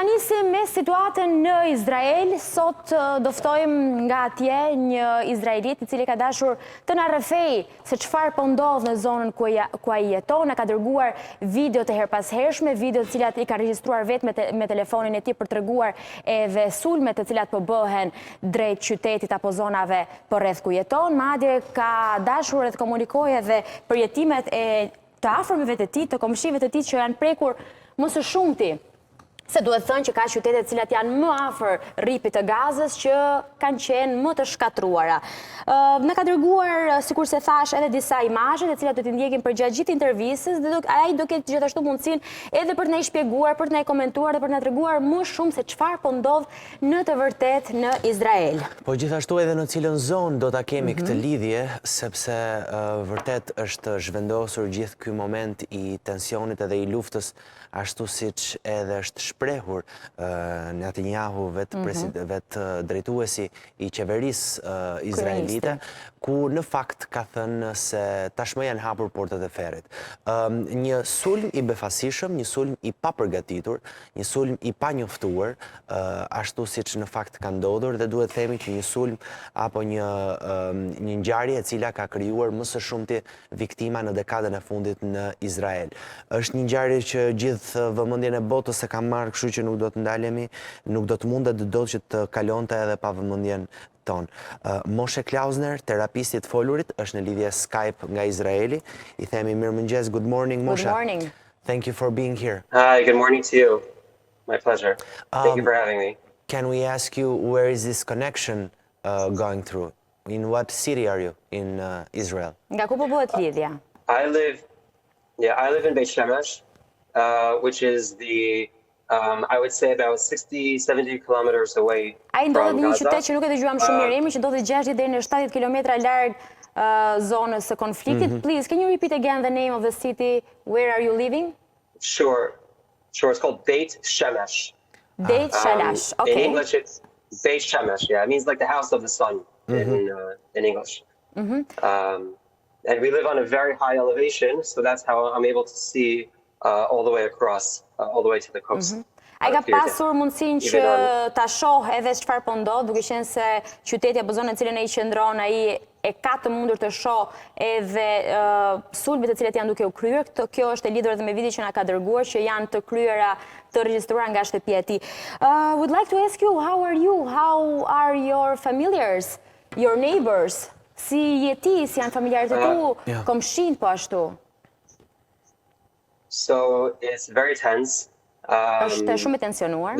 nisim me situatën në Izrael. Sot do ftojmë nga atje një izraelit i cili ka dashur të na rrëfej se çfarë po ndodh në zonën ku ai jeton. Na ka dërguar video të herpashershme, video të cilat i ka regjistruar vetë me telefonin e tij për treguar edhe sulmet të cilat po bëhen drejt qytetit apo zonave përreth ku jeton. Madje ka dashur të komunikojë edhe përjetimet e të afërmëve të tij, të komshive të tij që janë prekur më së shumti. Se duhet thënë që ka qytete të cilat janë më afër rripit të Gazës që kanë qenë më të shkatruara. Në ka dërguar, sikur se thash, edhe disa imazhe të cilat do t'i ndjekim përgjatë gjithë intervistës dhe ai do ketë gjithashtu mundësinë edhe për të na shpjeguar, për të na komentuar dhe për të na treguar më shumë se çfarë po ndodh në të vërtetë në Izrael. Po gjithashtu edhe në cilën zonë do ta kemi këtë lidhje, sepse vërtet është zhvendosur gjithë ky moment i tensionit edhe i luftës, ashtu siç edhe është shprehur Netanyahu vetë drejtuesi i qeverisë izraelite, ku në fakt ka thënë se tashmë janë hapur portat e ferrit. Një sulm i befasishëm, një sulm i papërgatitur, një sulm i panjoftuar, ashtu siç në fakt ka ndodhur dhe duhet themi që një sulm apo një ngjarje e cila ka krijuar më së shumti viktima në dekadën e fundit në Izrael. Është një ngjarje që gjithë vëmendjen e botës e ka marrë, kështu që nuk do të ndalemi, nuk do të mundet dot që të kalonte edhe pa vëmendjen ton. Moshe Klausner, terapistit folurit, është në lidhje Skype nga Izraeli. I themi mirëmëngjes, good morning, Moshe. Good morning. Thank you for being here. Hi, good morning to you. My pleasure. Thank you for having me. Can we ask you, where is this connection going through? In what city are you in Israel? Nga ku po bëhet lidhja? I live in Beit Shemesh, which is I would say about 60-70 kilometers away Ai from ndodhet në një Gaza. qytet që nuk e dëgjuam shumë mirë emrin, që ndodhet 60 deri në 70 kilometra larg zonës së konfliktit. Please, can you repeat again the name of the city? Where are you living? Sure. It's called Beit Shemesh. Beit Shemesh. In Okay. English, it's Beit Shemesh. Yeah, it means like the house of the sun in English. And we live on a very high elevation, so that's how I'm able to see all the way across, all the way to the coast. Ai ka pasur mundësinë që ta shoh edhe çfarë po ndodh, duke qenë se qyteti apo zona në cilën ai qëndron, ai e ka të mundur të shoh edhe sulmet të cilat janë duke u kryer. Kjo është e lidhur edhe me video që na ka dërguar, që janë të kryera, të regjistruara nga shtëpia e tij. Would like to ask you, how are you? How are your familiars, your neighbors? Si jeti, si janë familjarët e tu, komshin po ashtu? So it's very tense. Është shumë e tensionuar.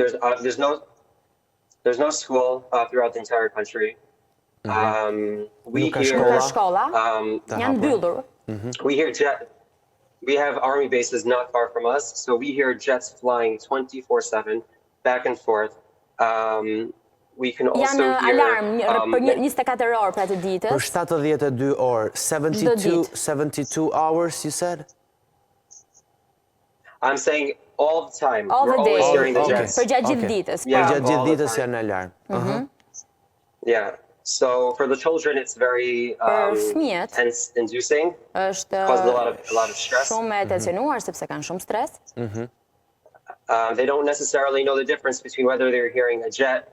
There's no school throughout the entire country. We Nuk ka hear shkolla, janë mbyllur. we have army bases not far from us, so we hear jets flying 24/7 back and forth. We can also Janë hear alarm për 24 orë për atë ditës. Për 72 orë, 72 hours, you said? I'm saying all the time. All We're the always day. hearing the jets. Për gjatë gjithë ditës. Yeah, Për gjatë gjithë all the ditës time. janë alarm. Yeah. So for the children, it's very fëmijët, tense-inducing. Është Causes a lot of stress. shumë e tensionuar sepse kanë shumë stres. They don't necessarily know the difference between whether they're hearing a jet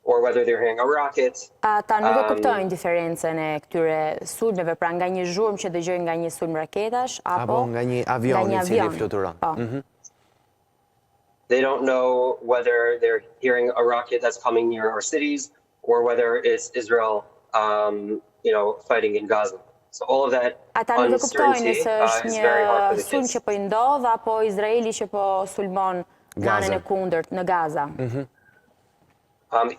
or whether they're hearing a rocket. Ata nuk e kuptojnë diferencën e këtyre sulmeve, pra nga një zhurmë që dëgjojnë nga një sulm raketash Apo nga një avion i cili fluturon. They don't know whether they're hearing a rocket that's coming near our cities or whether it's Israel, fighting in Gaza. So all of that Ata nuk e kuptojnë uncertainty nëse është is very hard for një the sulm kids. që po i ndodh apo Izraeli që po sulmon në anën e kundërt në Gaza.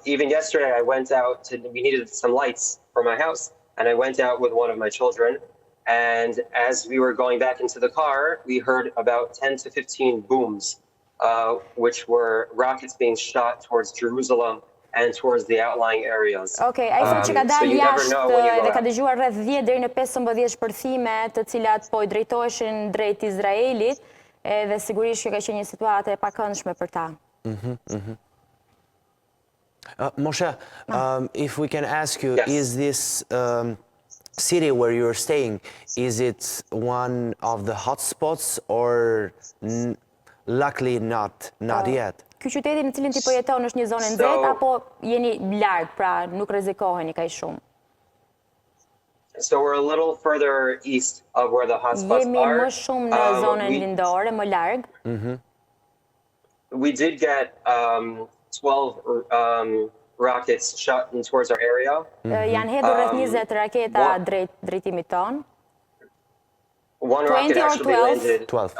Even yesterday, I went out we needed some lights for my house, and I went out with one of my children. And as we were going back into the car, we heard about 10 to 15 booms, which were rockets being shot towards Jerusalem and towards the outlying areas. Okej, ai thotë që ka So dalë you never jashtë know when you go dhe ka out. dëgjuar rreth 10 deri në 15 shpërthime të cilat po i drejtoheshin drejt Izraelit, edhe sigurisht që ka qenë një situatë e pakëndshme për ta. Moshe, if we can ask you, Yes. is this city where you're staying, is it one of the hotspots or luckily not yet? ky qyteti në cilin ti po jeton është një zonë nxehtë apo jeni larg, pra nuk rrezikoheni kaq shumë? So we're a little further east of where the hotspots Jemi are. më shumë në zonën lindore, më larg. We did get 12 rockets shot in towards our area. Janë hedhur rreth 20 raketa drejtimit ton. One rocket 20 or actually 12? landed 12.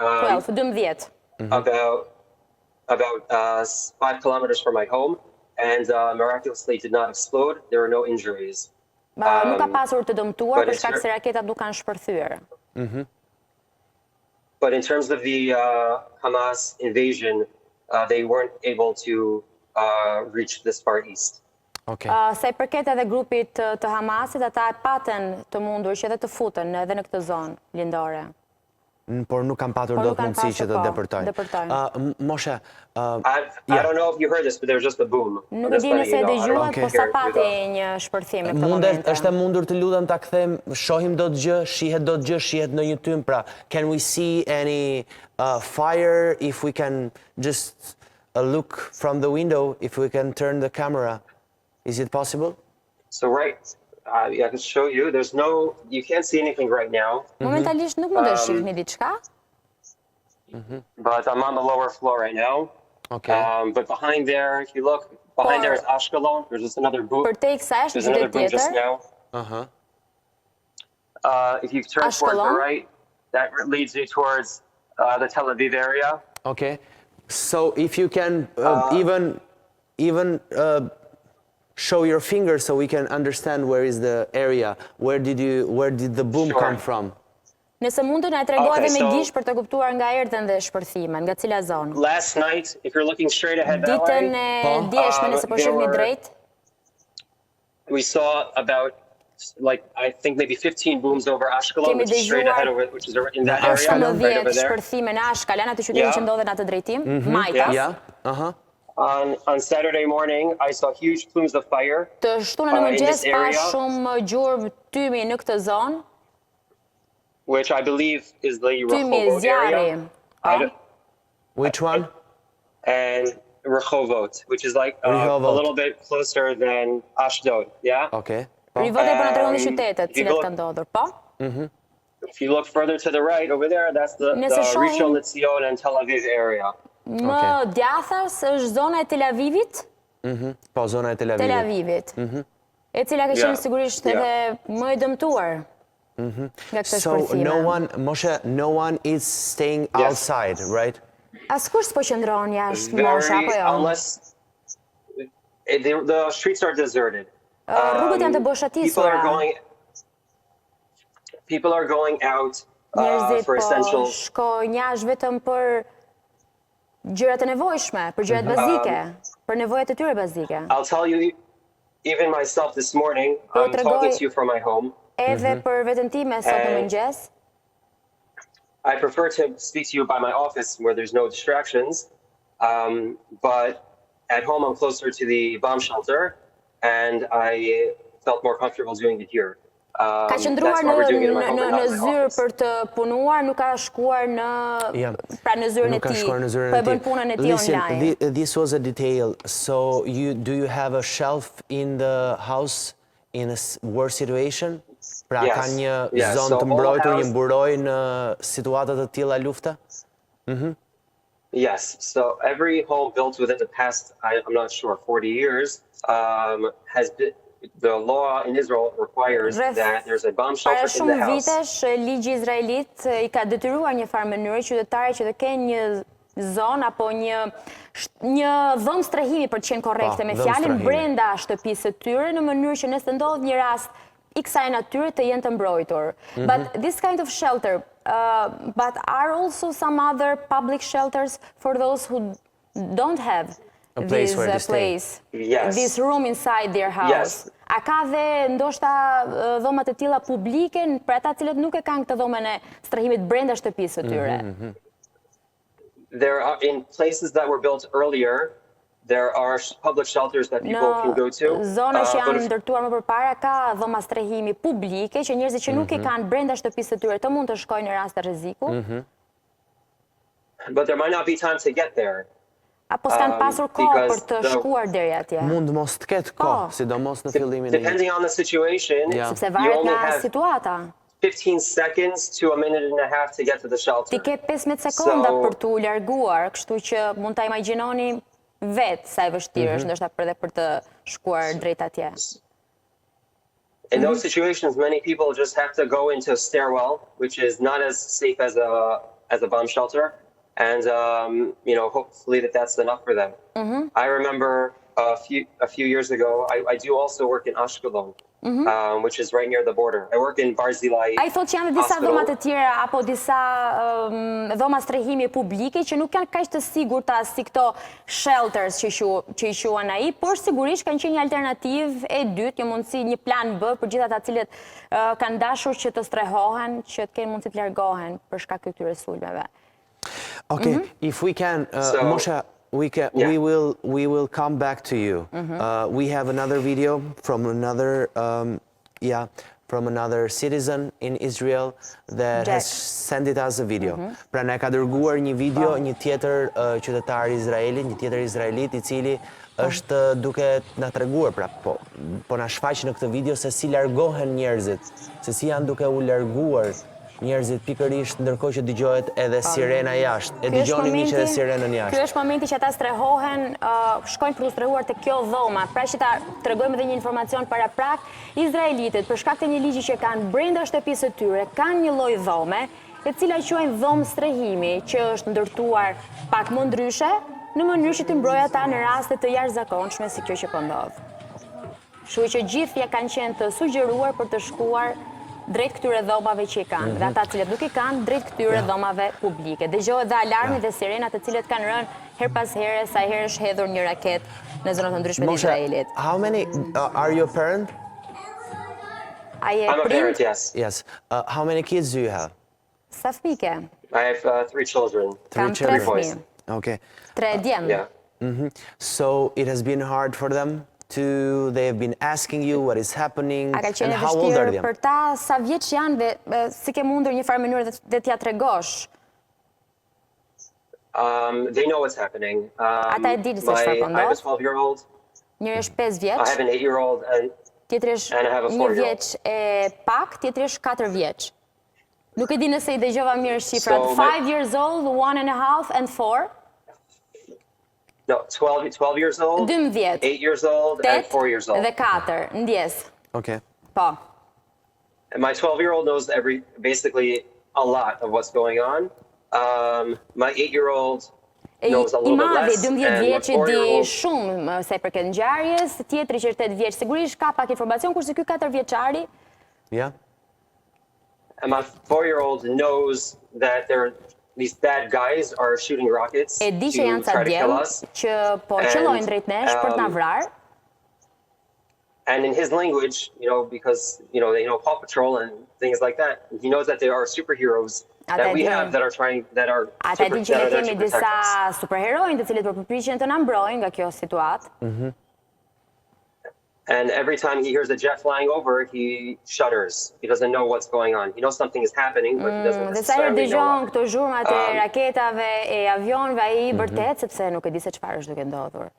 about 5 kilometers from my home, and miraculously did not explode. There were no injuries. Nuk ka pasur të dëmtuar për shkak se raketat nuk kanë shpërthyer. But in terms of the Hamas invasion, they weren't able to reach this far east. Okay. Sa i përket edhe grupit të Hamasit, ata e patën të mundur që edhe të futen edhe në këtë zonë lindore. Por nuk kanë patur dot mundësi që të depërtojnë. Moshe, I don't know if you heard this, but there was just a boom. Nuk e di nëse e dëgjuat, po sa pati një shpërthim në këtë moment. Është e mundur të lutem ta kthejmë, shohim dot gjë, shihet në një tym, pra can we see any fire if we can just look from the window, if we can turn the camera? Is it possible? So I can show you. You can't see anything right now. Momentalisht nuk mund të shihni diçka. But I'm on the lower floor right now. Okay. But behind there, if you look, behind there is Ashkelon. There's just another boom. Përtej kësaj është There's një another qytet boom just tjetër. now. If you turn towards the Ashkelon? right, that leads you towards the Tel Aviv area. Okay. So if you can even show your finger so we can understand where is the area, where did the boom come from? Nëse mund të na tregoni me gish për të kuptuar nga erdhën dhe shpërthimet, nga cila zonë. Last night, if you're looking straight ahead that Ditën way, e djeshme nëse po shihni drejt, we saw about I think maybe 15 booms over Ashkelon, Kemi which is straight ahead dëgjuar which is in that area, right over 10 there. shpërthime në Ashkelon, atë qytetin që ndodhen atë drejtim, Majtas. Yeah. On Saturday morning, I saw huge plumes of fire. Të shtunën në mëngjes pa shumë gjurmë tymi në këtë zonë. Which I believe is the Tymi Rehovot area. zjarri. Which one? And Rehovot, which is like a Rehovot. little bit closer than Ashdod, yeah? Okay. Rivode po na tregoni qytetet, if you cilat go- ka ndodhur, po? If you look further to the right over there, that's the Nëse shohim- Rishon LeZion and Tel Aviv area. Më djathas është zona e Tel Avivit, Po, zona e Tel Avivit. e cila ka qenë Yeah, sigurisht yeah. edhe më e dëmtuar nga këtë So shpërthime. Moshe, no one is staying Yes. outside, right? Askush s'po qëndron jashtë mosha, apo jo? Unless the streets are deserted. Rrugët janë të boshatisura. People are going out Njerëzit for po essentials. shkojnë jashtë vetëm për gjërat e nevojshme, për gjërat bazike, për nevojat e tyre bazike. I'll tell you, even myself this morning, I'm talking to you from my home. Edhe për veten time sot në mëngjes, I prefer to speak to you by my office where there's no distractions. But at home, I'm closer to the bomb shelter, and I felt more comfortable doing it here. ka That's qëndruar why we're doing it in my home and not në in my zyrë office. për të punuar, nuk ka shkuar në pra në zyrën e Nuk ka tij. shkuar në zyrën Po e e bën tij. punën e tij Listen, online. this was a detail. So do you have a shelf in the house in a worse situation? Pra Yes, ka një yes. zonë So të all mbrojtur, një house- mburoj në situata të tilla lufta? Yes, so every home built within the past, I'm not sure, 40 years, has been, the law in Israel requires Rreth that there's a bomb Para shelter in the shumë house. vitesh, ligji izraelit i ka detyruar një farë mënyrë qytetarët që të kenë një zonë apo një dhëm strehimi për të qenë korrekte me dhëm fjalën strehimi. brenda shtëpisë së tyre në mënyrë që nëse ndodh një rast i kësaj natyre të jenë të mbrojtur. But this kind of shelter, but are also some other public shelters for those who don't have A place this where to stay. place, Yes. this room inside their house. Yes. A ka dhe ndoshta dhomat e tilla publike për ata cilët nuk e kanë këtë dhomën e strehimit brenda shtëpisë së tyre? There are, in places that were built earlier, there are public shelters that people can go to. Në zona që but janë ndërtuar më përpara ka dhoma strehimi publike që njerëzit që nuk i kanë brenda shtëpisë së tyre të mund të shkojnë në rast të rreziku. But there might not be time to get there. Apo s'kanë pasur kohë për të shkuar deri atje? Mund mos të ketë kohë, sidomos në fillimin e Depending on the situation, Sepse you varet only nga have situata. 15 seconds to a minute and a half to get to the shelter. Ti ke 15 sekonda për t'u larguar, kështu që mund ta imagjinoni vetë sa e vështirë është ndoshta për të shkuar drejt atje. In those situations, many people just have to go into a stairwell, which is not as safe as a bomb shelter, and hopefully that's enough for them. I remember a few years ago, I do also work in Ashkelon, which is right near the border. I work in Barzilai Ai thotë që janë disa dhoma të tjera apo disa dhoma strehimi publike që nuk janë kaq të sigurta si këto shelters që i quhen ai, por sigurisht kanë qenë një alternativë e dytë, një mundësi, një plan B për gjithë ata cilët kanë dashur që të strehohen, që të kenë mundësi të largohen për shkak të këtyre sulmeve. Okay, if we can, Moshe, we will come back to you. We have another video from another citizen in Israel that has sent it as a video. Pra ne ka dërguar një video një tjetër qytetar izraelit, një tjetër izraelit I cili është duke na treguar, pra po na shfaq në këtë video se si largohen njerëzit, se si janë duke u larguar njerëzit pikërisht ndërkohë që dëgjohet edhe sirena jashtë. E dëgjoni miq edhe sirenën jashtë. Ky është momenti që ata strehohen, shkojnë për të strehuar te kjo dhoma. Pra që ta tregojmë edhe një informacion paraprak, izraelitët për shkak të një ligji që kanë brenda shtëpisë së tyre, kanë një lloj dhome, e cila quhen dhomë strehimi, që është ndërtuar pak më ndryshe, në mënyrë që të mbrojë ata në raste të jashtëzakonshme si kjo që po ndodh. Kështu që gjithë ja kanë qenë të sugjeruar për të shkuar drejt këtyre dhomave që I kanë, dhe ata cilët nuk I kanë, drejt këtyre dhomave publike. Dëgjohet dhe alarmi dhe sirenat të cilët kanë rënë her pas here sa herë është hedhur një raket në zonat të ndryshme të Izraelit. How many are you a parent? I'm a parent, yes. Yes. How many kids do you have? Sa fëmijë ke? I have 3 children. Kam 3 fëmijë. Okay. 3 djem. Yeah. So it has been hard for them they have been asking you what is happening, and how old are they? Për ta sa vjeç janë dhe si ke mundur një farë mënyrë dhe t'ja tregosh? They know what's happening. Ata e dinë se çfarë po I have a ndodh. 12-year-old. Njëri është 5 vjeç. I have an 8-year-old Tjetri është and I have a 1 4-year-old. vjeç e pak, tjetri është 4 vjeç. Nuk e di nëse I dëgjova mirë shifrat. So, 5 years old, 1.5 and 4. No, 12 years old, 12, 8 years old, and 4 years old. Dhe 4, ndjes. Okay. Po. And my 12-year-old knows basically a lot of what's going on. My 8-year-old knows a little bit less. I madhi 12 and my vjeç di 4-year-old shumë sa I përket ngjarjes, tjetri që është 8 vjeç sigurisht ka pak informacion, kurse ky 4 vjeçari. Yeah. And my 4-year-old knows that these bad guys are shooting rockets E di që janë to ca try to kill djem us. që po qëllojnë drejt nesh për të na vrarë. And in his language, because they know Paw Patrol and things like that, he knows that there are superheroes that we have that are Ata e din që ne kemi disa superherojnë të cilët përpiqen të na mbrojnë nga kjo situatë. And every time he hears a jet flying over, he shudders. He doesn't know what's going on. He knows something is happening, but he doesn't Dhe sa herë necessarily know dëgjon what. këto zhurmat e raketave, e avionëve, ai vërtet sepse nuk e di se çfarë është duke ndodhur.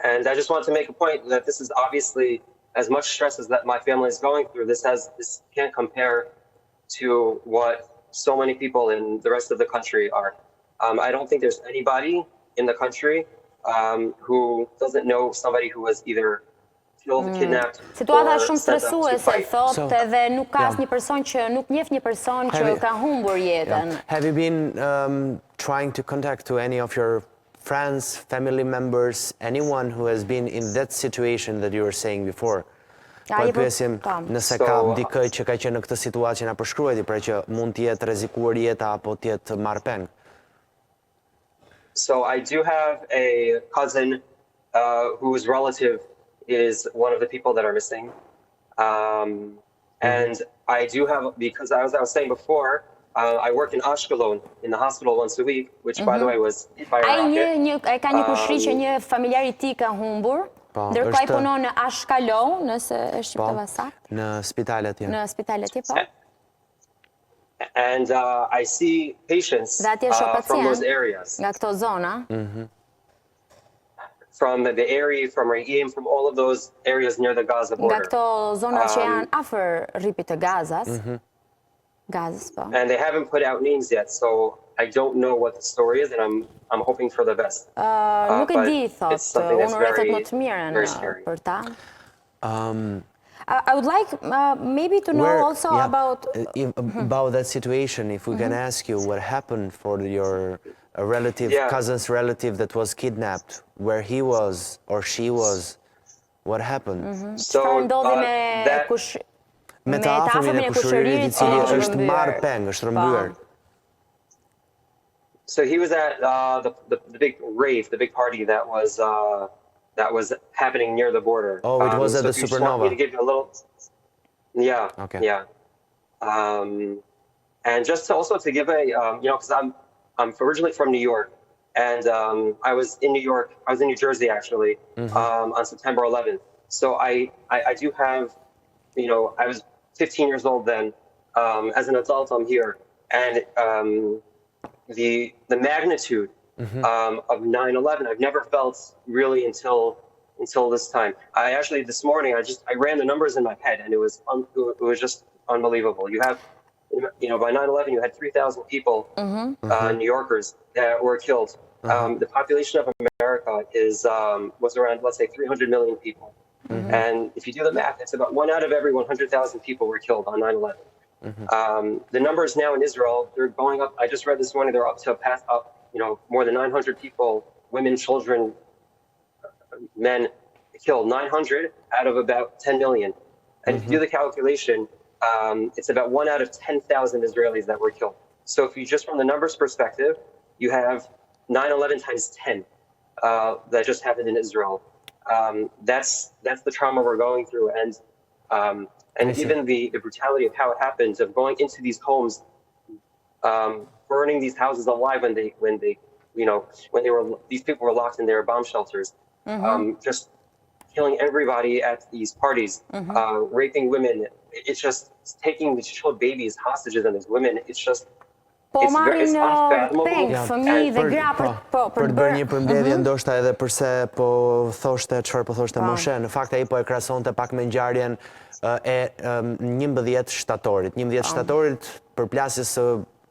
And I just want to make a point that this is obviously as much stress as that my family is going through. This can't compare to what so many people in the rest of the country are. I don't think there's anybody in the country who doesn't know somebody who was either killed, kidnapped, Situata or është shumë sent up to stresuese, fight. thotë, edhe nuk ka asnjë person që nuk njeh një person që ka humbur jetën. Have you been trying to contact to any of your friends, family members, anyone who has been in that situation that you were saying before? Po e pyesim nëse ka dikë që ka qenë në këtë situatë që na përshkruajti, pra që mund të jetë rrezikuar jeta apo të jetë marrë peng. So I do have a cousin whose relative is one of the people that are missing. And I do have, because as I was saying before, I work in Ashkelon, in the hospital once a week, which by the way was hit by a rocket. Ai ka një kushri që një familjar I tij ka humbur, ndërkohë ai punon në Ashkelon, nëse e shqiptova saktë. Në spitalet atje. Në spitalet atje, po. And I see patients Dhe atje shoh from those pacient areas. nga këto zona. from the area, from Re'im, from all of those areas near the Gaza Nga border. këto zona që janë afër rripit të Gazas. Gazas, po. And they haven't put out names yet, so I don't know what the story is, and I'm hoping for the best. Nuk e But di, thot, it's something that's unë rrethot më very, të mirën very scary. për ta. I would like maybe to know also about that situation. If we can ask you what happened for your relative, cousin's relative that was kidnapped, where he was or she was, what happened? So Me të afërmin e kushëririt I cili është marrë peng, është rëmbyer. So he was at the big rave, the big party that was happening near the border. Oh, it was at the so if you just Supernova. want me to give you a little, yeah, Okay. yeah. And just to also to give a, because I'm originally from New York, and I was in New York. I was in New Jersey actually on September 11th. So I do have, I was 15 years old then. As an adult, I'm here, and the magnitude of 9/11 I've never felt really until this time. I actually this morning I ran the numbers in my head, and it was just unbelievable. You have, by 9/11 you had 3,000 people, New Yorkers that were killed. The population of America was around, let's say, 300 million people. And if you do the math, it's about 1 out of every 100,000 people were killed on 9/11. The numbers now in Israel, they're going up. I just read this morning, they're up to more than 900 people, women, children, men killed. 900 out of about 10 million. And if you do the calculation, it's about 1 out of 10,000 Israelis that were killed. So if you just from the numbers perspective, you have 9/11 times 10 that just happened in Israel. That's the trauma we're going through, and even the brutality of how it happens, of going into these homes, burning these houses alive when these people were locked in their bomb shelters, just killing everybody at these parties, raping women. It's just taking these babies hostages and these women. It's just po marrin peng, fëmijë dhe gra për të bërë një përmbledhje ndoshta edhe përse çfarë po thoshte Moshe. Në fakt ai po e krahasonte pak me ngjarjen e 11 shtatorit. 11 shtatorit përplasjes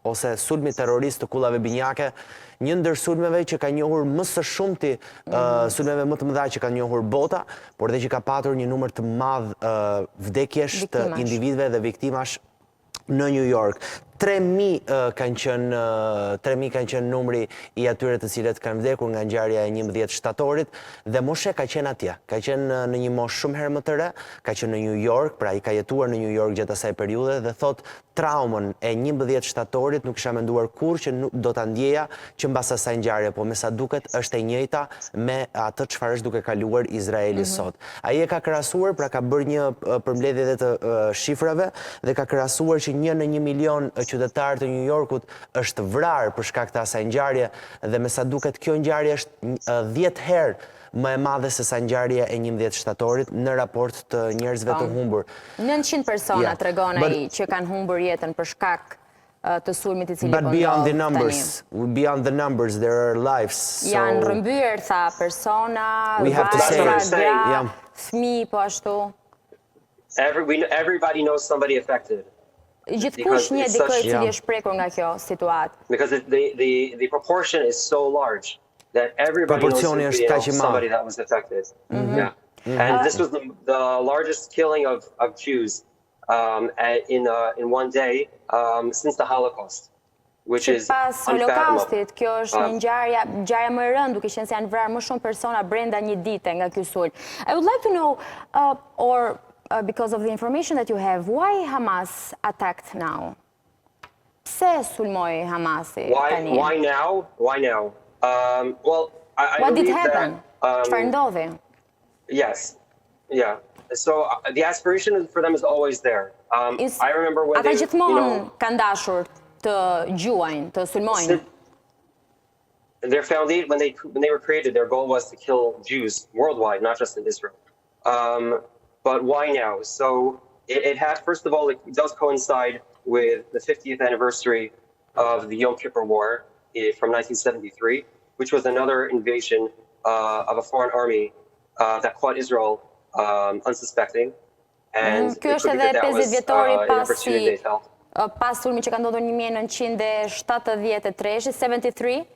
ose sulmit terrorist të kullave binjake, një ndër sulmeve që ka njohur më së shumti, sulmeve më të mëdha që ka njohur bota, por dhe që ka patur një numër të madh vdekjesh të individëve dhe viktimash në New York. 3.000 kanë qenë numri I atyre të cilët kanë vdekur nga ngjarja e 11 shtatorit, dhe Moshe ka qenë atje. Ka qenë në një moshë shumë herë më të re, ka qenë në New York, pra I ka jetuar në New York gjatë asaj periudhe, dhe thot traumën e 11 shtatorit nuk isha menduar kurrë që do ta ndjeja që mbas asaj ngjarje, po me sa duket është e njëjta me atë çfarë është duke kaluar Izraeli sot. Ai e ka krahasuar, pra ka bërë një përmbledhje edhe të shifrave dhe ka krahasuar që 1 në 1 milion qytetarë të New Yorkut është vrarë për shkak të asaj ngjarje, dhe me sa duket kjo ngjarje është 10 herë më e madhe se sa ngjarja e 11 shtatorit në raport të njerëzve të humbur. 900 persona tregon ai që kanë humbur jetën për shkak të sulmit I cili po ndodh. But beyond the numbers, there are lives. Janë rrëmbyer, tha, persona, vajza, fëmijë po ashtu. Everybody knows somebody affected. Gjithkush një dikë I cili është prekur nga kjo situatë. Because the proportion is so large that everybody knows somebody that was affected. Yeah. And this was the largest killing of Jews in one day since the Holocaust, which is pas Holokaustit, kjo është një ngjarje më e rëndë, duke qenë se janë vrarë më shumë persona brenda një dite nga ky sulm. I would like to know, because of the information that you have, why Hamas attacked now? Pse sulmoi Hamasi tani? Why now? Well, I What did believe happen? Çfarë ndodhi? Yes, yeah. So the aspiration for them is always there. I remember when ata gjithmonë kanë dashur të gjuajnë, të sulmojnë. Their foundation, when they were created, their goal was to kill Jews worldwide, not just in Israel. But why now? So it has, first of all, it does coincide with the 50th anniversary of the Yom Kippur War from 1973, which was another invasion of a foreign army that caught Israel unsuspecting. And Ky është edhe 50 vjetori pas sulmi që ka ndodhur 1973, 73.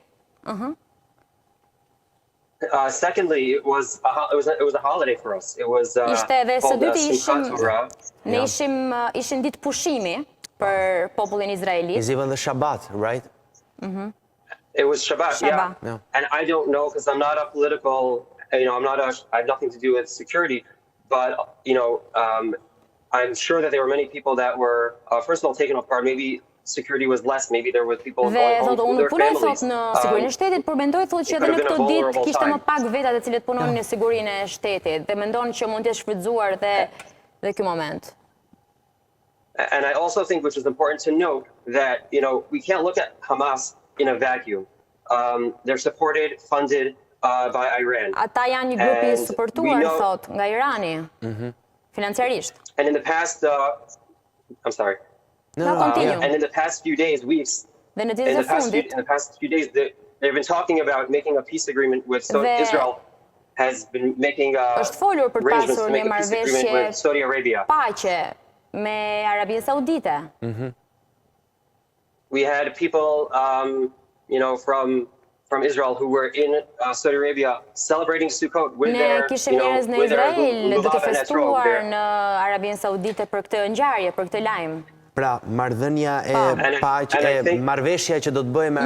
Secondly, it was a holiday for us. It was Ishte edhe së called dyti Shtatori. ne ishim ditë pushimi për popullin izraelit. Is even the Shabbat, right? It was Shabbat, yeah. And I don't know, because I'm not a political, I have nothing to do with security, but, I'm sure that there were many people that were, first of all, taken off guard. Maybe security was less, maybe there were people going home to their families. Unë punoj, në sigurinë e shtetit, por mendoj thotë që edhe në këto ditë kishte më pak veta të cilët punonin në sigurinë e shtetit dhe mendon që mund të jetë shfrytzuar dhe ky moment. And I also think, which is important to note, that we can't look at Hamas in a vacuum. They're supported, funded by Iran. Ata janë një grup i suportuar, thot, nga Irani, financiarisht. And in the past, I'm sorry. Continue. And in the past few days, they've been talking about making a peace agreement with Israel. Has been making arrangements to make a peace agreement with Saudi Arabia. Paqe me Arabinë Saudite. We had people, from Israel who were in Saudi Arabia celebrating Sukkot with their, kishim njerëz në Izrael duke festuar në Arabinë Saudite për këtë ngjarje, për këtë lajm. Pra, marrëdhënia marrëveshja që do të bëjë me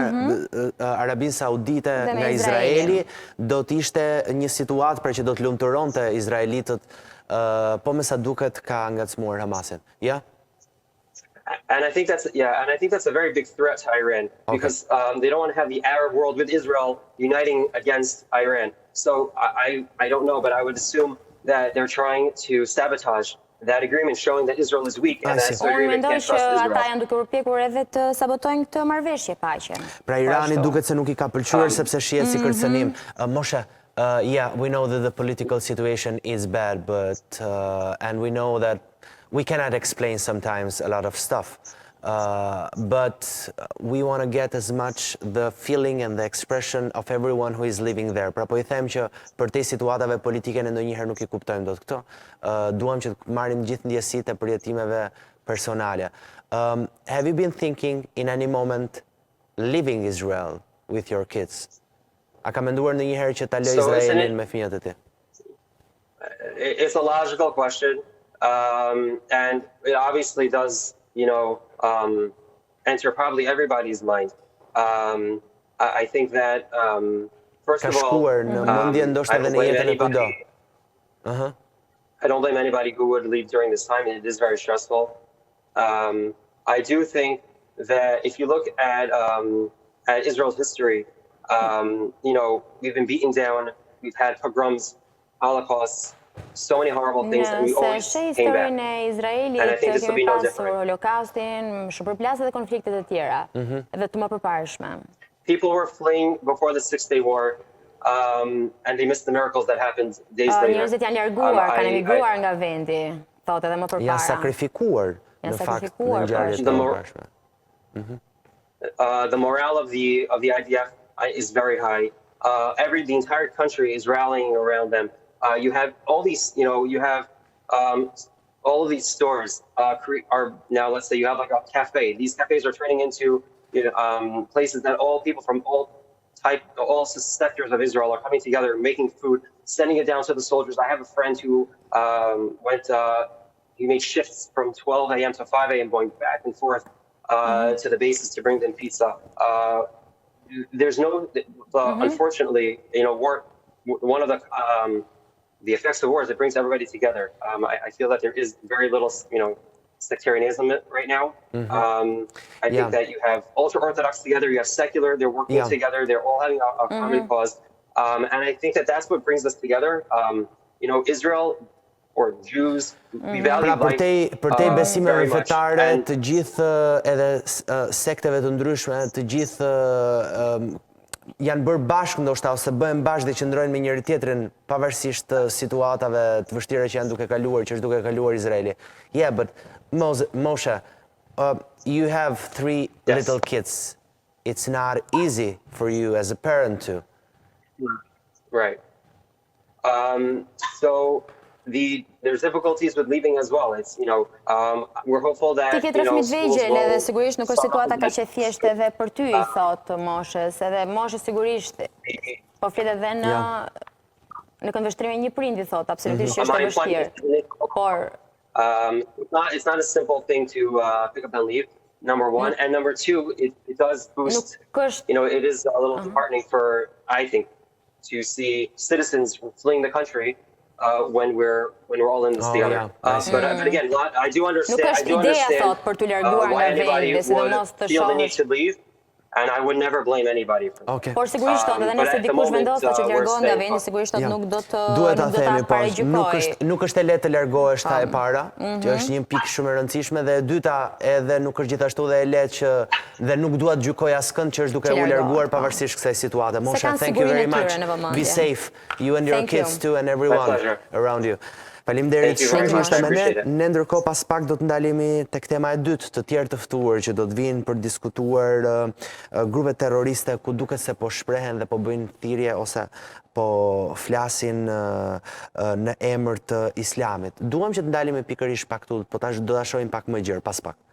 Arabinë Saudite nga Izraeli do të ishte një situatë për që do të lumturonte izraelitët, po me sa duket ka ngacmuar Hamasin. Ja? And I think that's a very big threat to Iran, because they don't want to have the Arab world with Israel uniting against Iran. So I don't know, but I would assume that they're trying to sabotage that agreement, showing that Israel is weak and that Saudi Arabia can't trust Israel. Unë mendoj që ata janë duke përpjekur edhe të sabotojnë këtë marrëveshje paqe. Pra Irani duket se nuk I ka pëlqyer sepse shihet si kërcënim. Moshe, yeah, we know that the political situation is bad, but and we know that we cannot explain sometimes a lot of stuff, but we want to get as much the feeling and the expression of everyone who is living there. Pra po I them që për te situatave politike në ndonjëherë nuk I kuptojmë dot këto. Duam që të marrim gjithë ndjesitë e përjetimeve personale. Have you been thinking in any moment leaving Israel with your kids? A ka menduar ndonjëherë që ta lë Izraelin me fëmijët e tij? It's a logical question. And it obviously does, enter probably everybody's mind. I think that, first of all, I don't blame anybody who would leave during this time. It is very stressful. I do think that if you look at Israel's history, we've been beaten down. We've had pogroms, holocausts, so many horrible things, and we always came back. And I think this will be no different. People were fleeing before the 6-day war, and they missed the miracles that happened days later. Janë sakrifikuar në fakt në ngjarjet e mëparshme. The morale of the IDF is very high. The entire country is rallying around them. You have all these, all of these stores are now, let's say you have like a cafe. These cafes are turning into places that all people from all sectors of Israel are coming together, making food, sending it down to the soldiers. I have a friend who he made shifts from 12 a.m. to 5 a.m. going back and forth to the bases to bring them pizza. There's no, unfortunately, war. One of the effects of war is it brings everybody together. I feel that there is very little, sectarianism right now. I think that you have ultra-Orthodox together, you have secular, they're working together, they're all having a common cause. And I think that that's what brings us together. Israel or Jews, we value life për te besimeve very much. fetare, të gjithë edhe sekteve të ndryshme, të gjithë janë bërë bashkë ndoshta ose bëhen bashkë dhe qëndrojnë me njëri tjetrin pavarësisht të situatave të vështira që janë duke kaluar, që është duke kaluar Izraeli. Yeah, but Moshe, you have 3 little kids. It's not easy for you as a parent to. Right. So there's difficulties with leaving as well. It's, we're hopeful that, Ti ke trafmit vegjël edhe sigurisht nuk është situata ka që thjesht edhe për ty, I thot moshës, edhe moshës sigurisht po flet edhe në këndvështrime një prindi thot, absolutisht që është e vështirë. Por it's not a simple thing to pick up and leave. Number one, and number two, it does boost. It is a little disheartening for, I think, to see citizens fleeing the country when we're all in this together. But again, I do understand. Why anybody would feel the need to leave. And I would never blame anybody for that. Por sigurisht edhe nëse dikush vendosë që të largohen nga vendi, sigurisht nuk do ta paragjykoj. Nuk është e lehtë të largohesh ta e para, që është një pikë shumë e rëndësishme, dhe e dyta edhe nuk është gjithashtu dhe e lehtë që dhe nuk dua të gjykoj askënd që është duke u larguar pavarësisht kësaj situate. Mosha, thank you very much. Be safe, you and your kids too and everyone around you. Faleminderit shumë që ishte me ne. Ne ndërkohë pas pak do të ndalemi tek tema e dytë, të tjerë të ftuar që do të vinë për diskutuar grupe terroriste ku duket se po shprehen dhe po bëjnë thirrje ose po flasin në emër të Islamit. Duam që të ndalemi pikërisht pak këtu, po do ta shohim pak më gjerë pas pak.